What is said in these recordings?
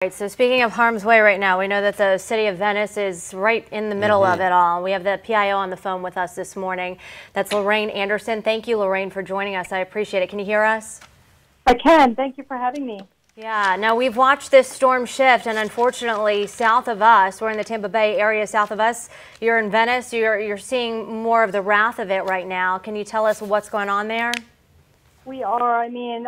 Right, so speaking of harm's way right now, we know that the city of Venice is right in the middle of it all. We have the PIO on the phone with us this morning. That's Lorraine Anderson. Thank you, Lorraine, for joining us. I appreciate it. Can you hear us? I can. Thank you for having me. Yeah, now we've watched this storm shift, and unfortunately, south of us, we're in the Tampa Bay area south of us. You're in Venice. You're seeing more of the wrath of it right now. Can you tell us what's going on there? We are. I mean,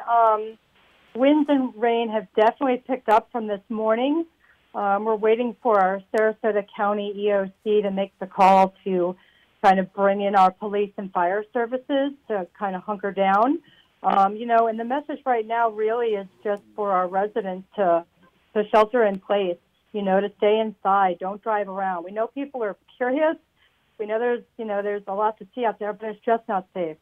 winds and rain have definitely picked up from this morning. We're waiting for our Sarasota County EOC to make the call to kind of bring in our police and fire services to kind of hunker down. And the message right now really is just for our residents to shelter in place, to stay inside, don't drive around. We know people are curious. We know there's a lot to see out there, but it's just not safe.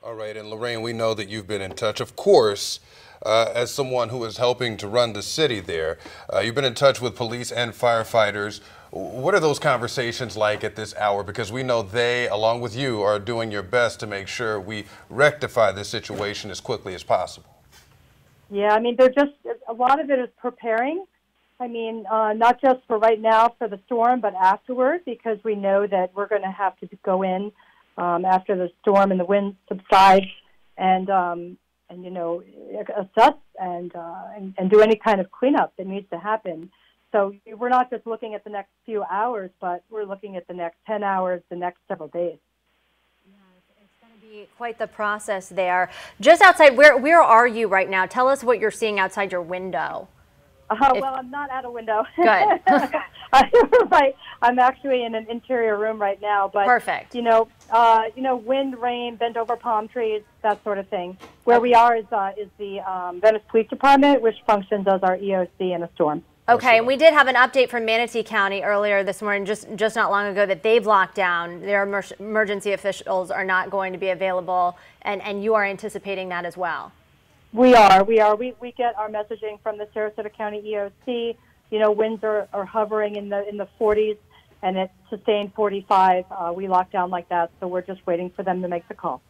All right, and Lorraine, we know that you've been in touch, of course, as someone who is helping to run the city there. You've been in touch with police and firefighters. What are those conversations like at this hour? Because we know they, along with you, are doing your best to make sure we rectify this situation as quickly as possible. Yeah, I mean, a lot of it is preparing. I mean, not just for right now for the storm, but afterward, because we know that we're going to have to go in after the storm and the wind subsides and assess and do any kind of cleanup that needs to happen. So we're not just looking at the next few hours, but we're looking at the next 10 hours, the next several days. Yeah, it's going to be quite the process there. Just outside, where are you right now? Tell us what you're seeing outside your window. Well, I'm not at a window. Good. I'm actually in an interior room right now. But perfect. Wind, rain, bent over palm trees, that sort of thing. Where we are is the Venice Police Department, which functions as our EOC in a storm. Okay, and we did have an update from Manatee County earlier this morning, just not long ago, that they've locked down. Their emergency officials are not going to be available, and you are anticipating that as well. We are. We get our messaging from the Sarasota County EOC. Winds are hovering in the 40s, and it's sustained 45. We lock down like that, so we're just waiting for them to make the call.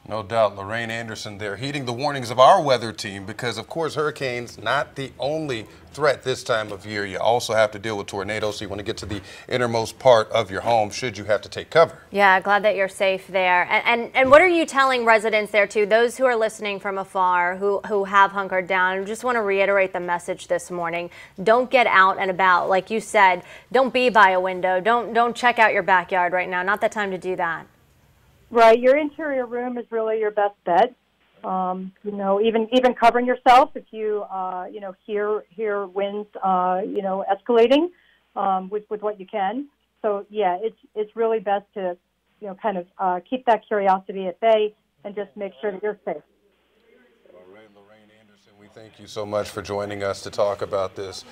No doubt. Lorraine Anderson there, heeding the warnings of our weather team, because, of course, hurricanes not the only threat this time of year. You also have to deal with tornadoes, so you want to get to the innermost part of your home should you have to take cover. Yeah, glad that you're safe there. And what are you telling residents there, too, those who are listening from afar, who have hunkered down? I just want to reiterate the message this morning. Don't get out and about. Like you said, don't be by a window. Don't check out your backyard right now. Not the time to do that. Right, your interior room is really your best bet. Even covering yourself if you hear winds escalating with what you can. So yeah, it's really best to kind of keep that curiosity at bay and just make sure that you're safe. All right, Lorraine Anderson, we thank you so much for joining us to talk about this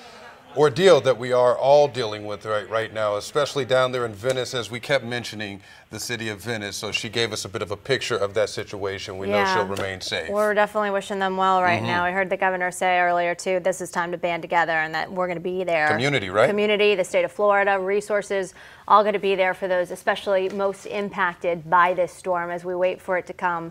ordeal that we are all dealing with right now, especially down there in Venice, as we kept mentioning the city of Venice. So she gave us a bit of a picture of that situation. We know she'll remain safe. We're definitely wishing them well right now. I heard the governor say earlier, too, this is time to band together and that we're going to be there. Community, right? Community, the state of Florida, resources, all going to be there for those especially most impacted by this storm as we wait for it to come.